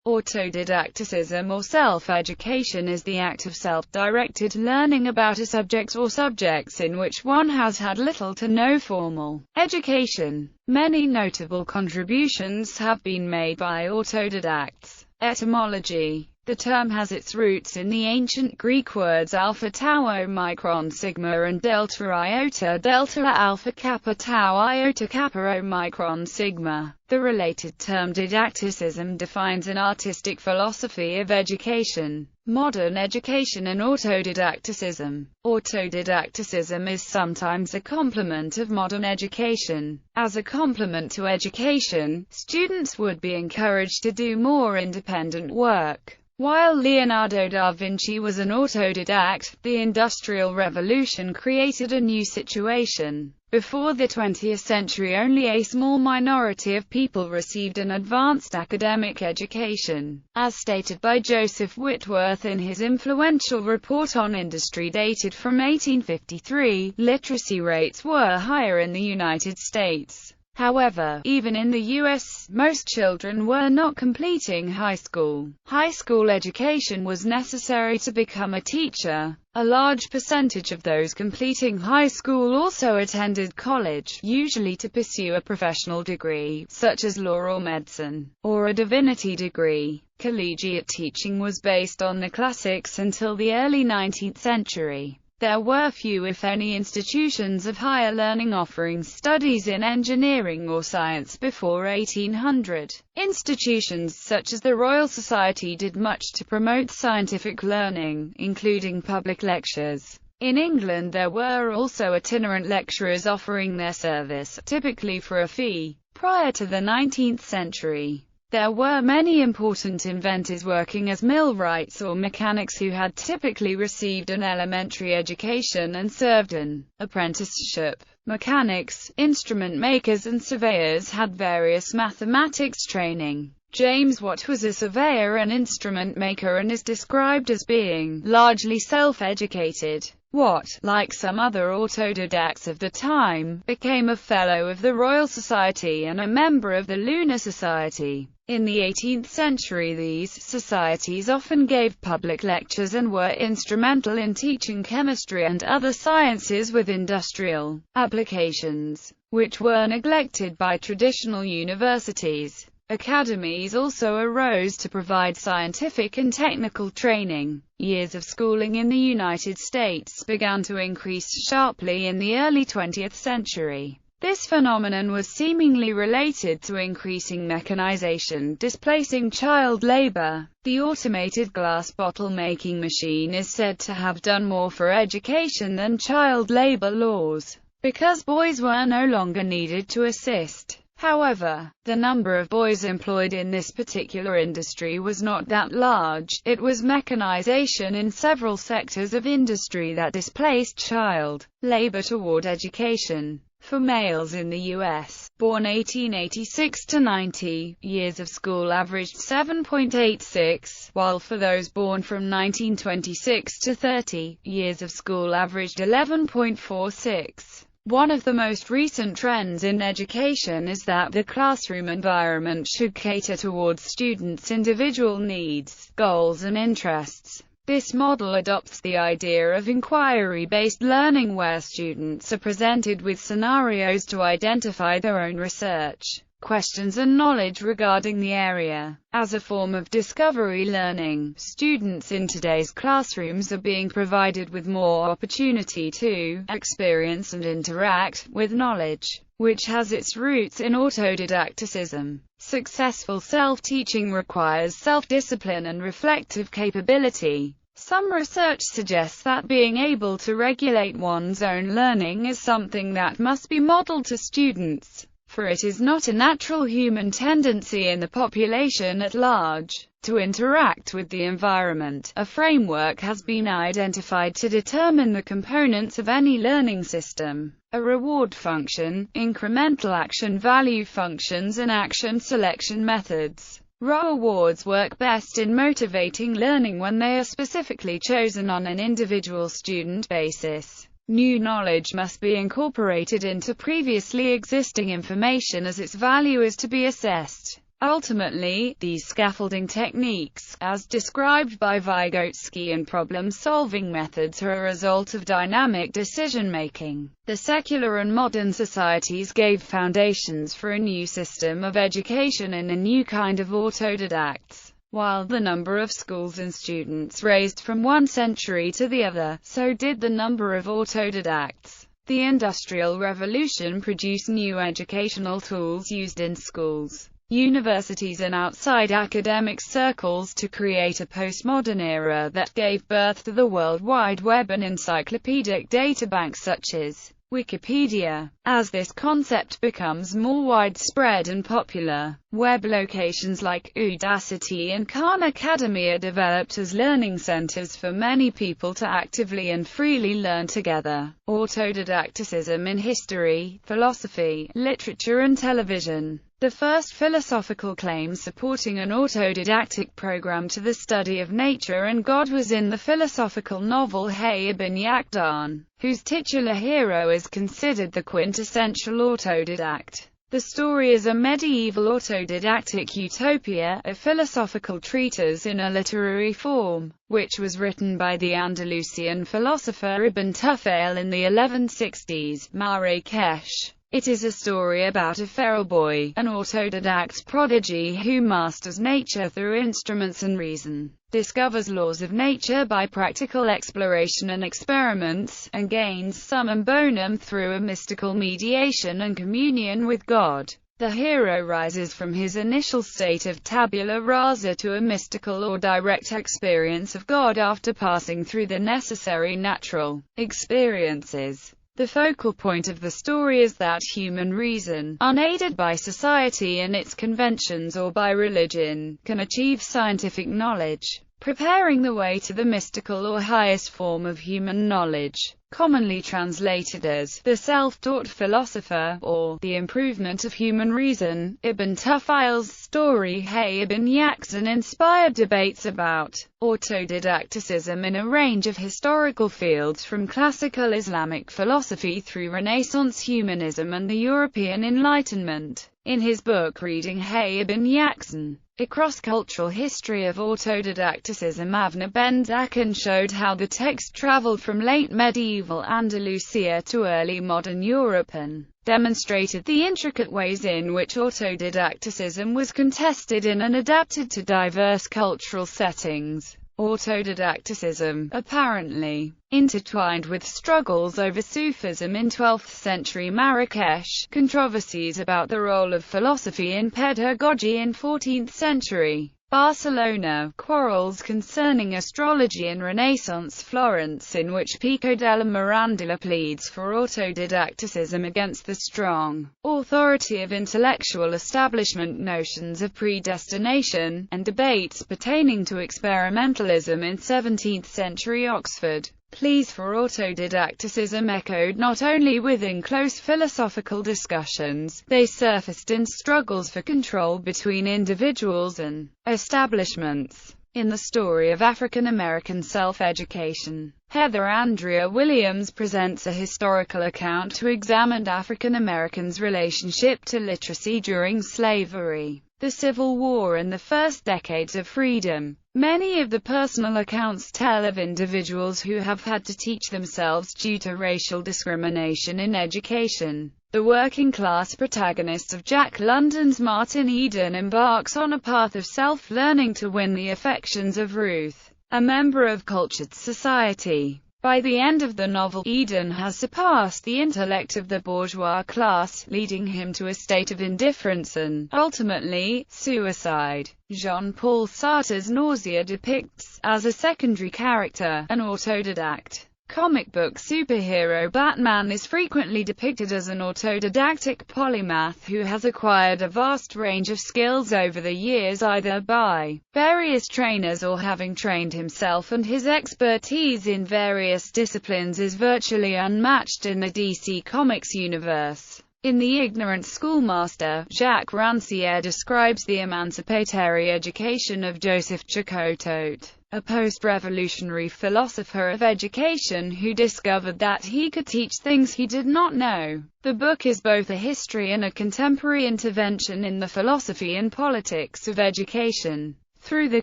Autodidacticism or self-education is the act of self-directed learning about a subject or subjects in which one has had little to no formal education. Many notable contributions have been made by autodidacts. Etymology. The term has its roots in the ancient Greek words alpha tau omicron sigma and delta iota delta alpha kappa tau iota kappa omicron sigma. The related term didacticism defines an artistic philosophy of education. Modern education and autodidacticism. Autodidacticism is sometimes a complement of modern education. As a complement to education, students would be encouraged to do more independent work. While Leonardo da Vinci was an autodidact, the Industrial Revolution created a new situation. Before the 20th century, only a small minority of people received an advanced academic education. As stated by Joseph Whitworth in his influential report on industry dated from 1853, literacy rates were higher in the United States. However, even in the U.S., most children were not completing high school. High school education was necessary to become a teacher. A large percentage of those completing high school also attended college, usually to pursue a professional degree, such as law or medicine, or a divinity degree. Collegiate teaching was based on the classics until the early 19th century. There were few if any institutions of higher learning offering studies in engineering or science before 1800. Institutions such as the Royal Society did much to promote scientific learning, including public lectures. In England there were also itinerant lecturers offering their service, typically for a fee. Prior to the 19th century, there were many important inventors working as millwrights or mechanics who had typically received an elementary education and served an apprenticeship. Mechanics, instrument makers and surveyors had various mathematics training. James Watt was a surveyor and instrument maker and is described as being largely self-educated. Watt, like some other autodidacts of the time, became a Fellow of the Royal Society and a member of the Lunar Society. In the 18th century, these societies often gave public lectures and were instrumental in teaching chemistry and other sciences with industrial applications, which were neglected by traditional universities. Academies also arose to provide scientific and technical training. Years of schooling in the United States began to increase sharply in the early 20th century. This phenomenon was seemingly related to increasing mechanization displacing child labor. The automated glass bottle making machine is said to have done more for education than child labor laws, because boys were no longer needed to assist. However, the number of boys employed in this particular industry was not that large. It was mechanization in several sectors of industry that displaced child labor toward education. For males in the U.S., born 1886 to 90, years of school averaged 7.86, while for those born from 1926 to 30, years of school averaged 11.46. One of the most recent trends in education is that the classroom environment should cater towards students' individual needs, goals and interests. This model adopts the idea of inquiry-based learning where students are presented with scenarios to identify their own research, questions and knowledge regarding the area. As a form of discovery learning, students in today's classrooms are being provided with more opportunity to experience and interact with knowledge, which has its roots in autodidacticism. Successful self-teaching requires self-discipline and reflective capability. Some research suggests that being able to regulate one's own learning is something that must be modeled to students, for it is not a natural human tendency in the population at large to interact with the environment. A framework has been identified to determine the components of any learning system: a reward function, incremental action value functions and action selection methods. Rewards work best in motivating learning when they are specifically chosen on an individual student basis. New knowledge must be incorporated into previously existing information as its value is to be assessed. Ultimately, these scaffolding techniques, as described by Vygotsky, and problem-solving methods are a result of dynamic decision-making. The secular and modern societies gave foundations for a new system of education and a new kind of autodidacts. While the number of schools and students raised from one century to the other, so did the number of autodidacts. The Industrial Revolution produced new educational tools used in schools, universities and outside academic circles to create a postmodern era that gave birth to the World Wide Web and encyclopedic databanks such as Wikipedia. As this concept becomes more widespread and popular, web locations like Udacity and Khan Academy are developed as learning centers for many people to actively and freely learn together. Autodidacticism in history, philosophy, literature and television. The first philosophical claim supporting an autodidactic program to the study of nature and God was in the philosophical novel Hayy ibn Yaqdan, whose titular hero is considered the quintessential autodidact. The story is a medieval autodidactic utopia, a philosophical treatise in a literary form, which was written by the Andalusian philosopher Ibn Tufayl in the 1160s, Marrakech. It is a story about a feral boy, an autodidact prodigy who masters nature through instruments and reason, discovers laws of nature by practical exploration and experiments, and gains summum bonum through a mystical mediation and communion with God. The hero rises from his initial state of tabula rasa to a mystical or direct experience of God after passing through the necessary natural experiences. The focal point of the story is that human reason, unaided by society and its conventions or by religion, can achieve scientific knowledge, preparing the way to the mystical or highest form of human knowledge, commonly translated as the self-taught philosopher, or the improvement of human reason. Ibn Tufayl's story Hayy ibn Yaqdan inspired debates about autodidacticism in a range of historical fields, from classical Islamic philosophy through Renaissance humanism and the European Enlightenment. In his book Reading Hayy ibn Yaqdan, A Cross-Cultural History of Autodidacticism, Avner Ben Zakhan showed how the text traveled from late medieval Andalusia to early modern Europe and demonstrated the intricate ways in which autodidacticism was contested in and adapted to diverse cultural settings. Autodidacticism, apparently intertwined with struggles over Sufism in 12th century Marrakech, controversies about the role of philosophy in pedagogy in 14th century Barcelona, quarrels concerning astrology in Renaissance Florence, in which Pico della Mirandola pleads for autodidacticism against the strong authority of intellectual establishment notions of predestination, and debates pertaining to experimentalism in 17th century Oxford. Pleas for autodidacticism echoed not only within close philosophical discussions, they surfaced in struggles for control between individuals and establishments. In the story of African American self-education, Heather Andrea Williams presents a historical account to examine African Americans' relationship to literacy during slavery, the Civil War and the first decades of freedom. Many of the personal accounts tell of individuals who have had to teach themselves due to racial discrimination in education. The working-class protagonist of Jack London's Martin Eden embarks on a path of self-learning to win the affections of Ruth, a member of cultured society. By the end of the novel, Eden has surpassed the intellect of the bourgeois class, leading him to a state of indifference and, ultimately, suicide. Jean-Paul Sartre's Nausea depicts, as a secondary character, an autodidact. Comic book superhero Batman is frequently depicted as an autodidactic polymath who has acquired a vast range of skills over the years, either by various trainers or having trained himself, and his expertise in various disciplines is virtually unmatched in the DC Comics universe. In The Ignorant Schoolmaster, Jacques Rancière describes the emancipatory education of Joseph Chacoutot, a post-revolutionary philosopher of education who discovered that he could teach things he did not know. The book is both a history and a contemporary intervention in the philosophy and politics of education. Through the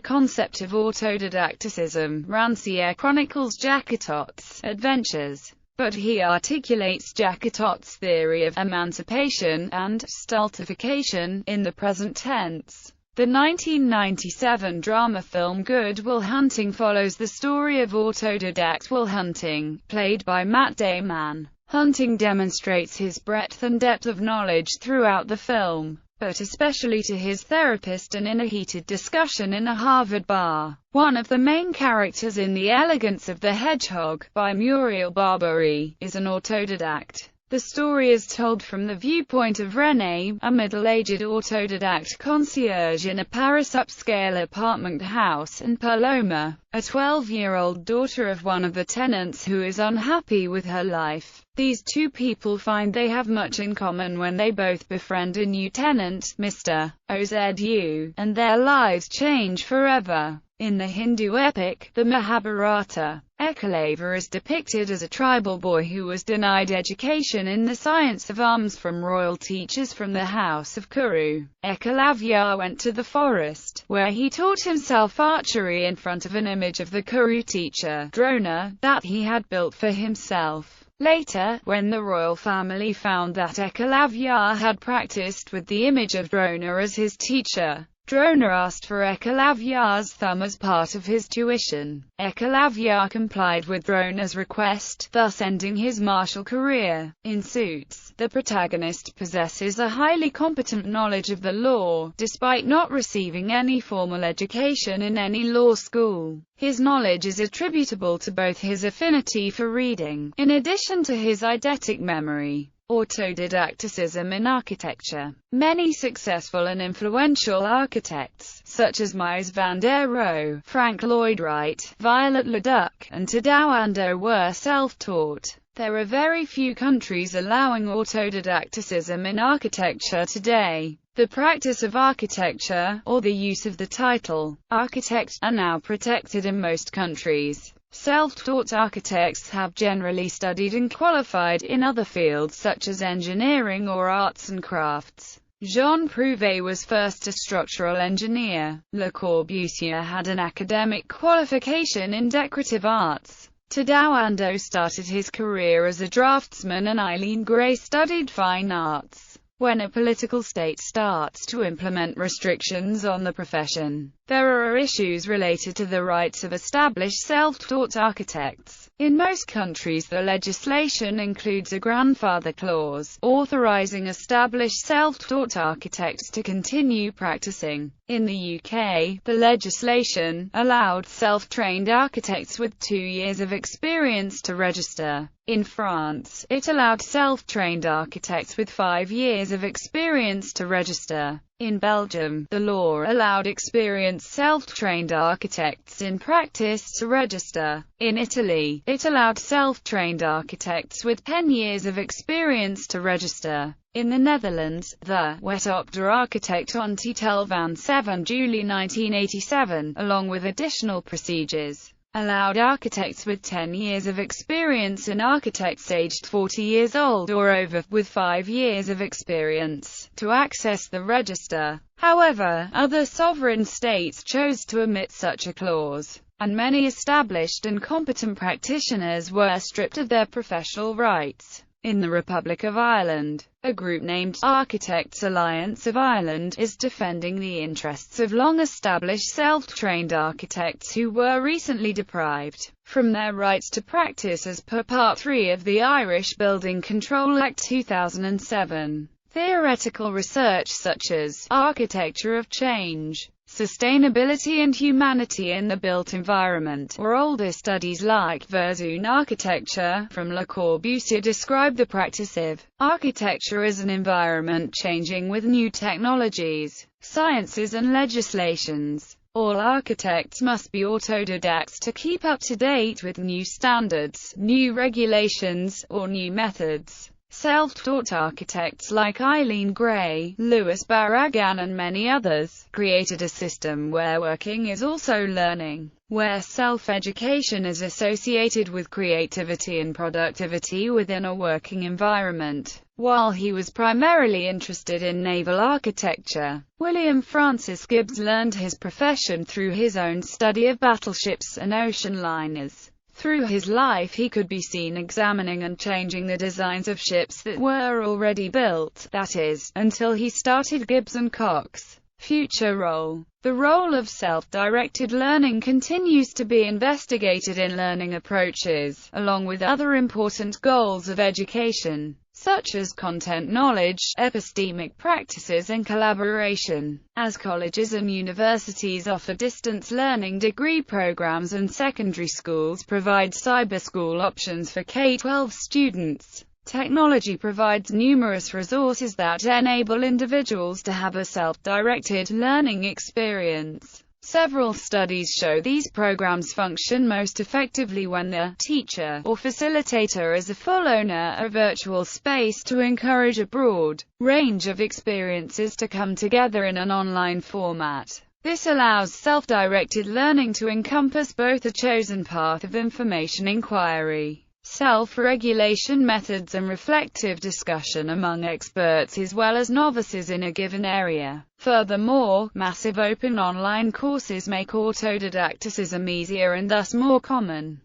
concept of autodidacticism, Rancière chronicles Chacoutot adventures, but he articulates Chacoutot theory of emancipation and stultification in the present tense. The 1997 drama film Good Will Hunting follows the story of autodidact Will Hunting, played by Matt Damon. Hunting demonstrates his breadth and depth of knowledge throughout the film, but especially to his therapist and in a heated discussion in a Harvard bar. One of the main characters in The Elegance of the Hedgehog, by Muriel Barbery, is an autodidact. The story is told from the viewpoint of René, a middle-aged autodidact concierge in a Paris upscale apartment house, and Paloma, a 12-year-old daughter of one of the tenants who is unhappy with her life. These two people find they have much in common when they both befriend a new tenant, Mr. Ozu, and their lives change forever. In the Hindu epic, the Mahabharata, Eklavya is depicted as a tribal boy who was denied education in the science of arms from royal teachers from the house of Kuru. Eklavya went to the forest, where he taught himself archery in front of an image of the Kuru teacher, Drona, that he had built for himself. Later, when the royal family found that Eklavya had practiced with the image of Drona as his teacher, Drona asked for Ekalavya's thumb as part of his tuition. Ekalavya complied with Drona's request, thus ending his martial career. In Suits, the protagonist possesses a highly competent knowledge of the law, despite not receiving any formal education in any law school. His knowledge is attributable to both his affinity for reading, in addition to his eidetic memory. Autodidacticism in architecture. Many successful and influential architects, such as Mies van der Rohe, Frank Lloyd Wright, Violet Leduc, and Tadao Ando, were self-taught. There are very few countries allowing autodidacticism in architecture today. The practice of architecture, or the use of the title architect, are now protected in most countries. Self-taught architects have generally studied and qualified in other fields such as engineering or arts and crafts. Jean Prouvé was first a structural engineer. Le Corbusier had an academic qualification in decorative arts. Tadao Ando started his career as a draftsman, and Eileen Gray studied fine arts. When a political state starts to implement restrictions on the profession, there are issues related to the rights of established self-taught architects. In most countries, the legislation includes a grandfather clause, authorizing established self-taught architects to continue practicing. In the UK, the legislation allowed self-trained architects with 2 years of experience to register. In France, it allowed self-trained architects with 5 years of experience to register. In Belgium, the law allowed experienced self-trained architects in practice to register. In Italy, it allowed self-trained architects with 10 years of experience to register. In the Netherlands, the Wet op de Architect Ontitel van 7 July 1987, along with additional procedures, allowed architects with 10 years of experience and architects aged 40 years old or over, with 5 years of experience, to access the register. However, other sovereign states chose to omit such a clause, and many established and competent practitioners were stripped of their professional rights. In the Republic of Ireland, a group named Architects Alliance of Ireland is defending the interests of long-established self-trained architects who were recently deprived from their rights to practice as per Part 3 of the Irish Building Control Act 2007. Theoretical research such as architecture of change, sustainability and humanity in the built environment, or older studies like Verzoon architecture from Le Corbusier describe the practice of architecture as an environment changing with new technologies, sciences and legislations. All architects must be autodidacts to keep up to date with new standards, new regulations, or new methods. Self-taught architects like Eileen Gray, Louis Barragan and many others created a system where working is also learning, where self-education is associated with creativity and productivity within a working environment. While he was primarily interested in naval architecture, William Francis Gibbs learned his profession through his own study of battleships and ocean liners. Through his life he could be seen examining and changing the designs of ships that were already built, that is, until he started Gibbs & Cox. Future role. The role of self-directed learning continues to be investigated in learning approaches, along with other important goals of education, such as content knowledge, epistemic practices and collaboration. As colleges and universities offer distance learning degree programs and secondary schools provide cyber school options for K-12 students, technology provides numerous resources that enable individuals to have a self-directed learning experience. Several studies show these programs function most effectively when the teacher or facilitator is a full owner of virtual space to encourage a broad range of experiences to come together in an online format. This allows self-directed learning to encompass both a chosen path of information inquiry, self-regulation methods and reflective discussion among experts as well as novices in a given area. Furthermore, massive open online courses make autodidacticism easier and thus more common.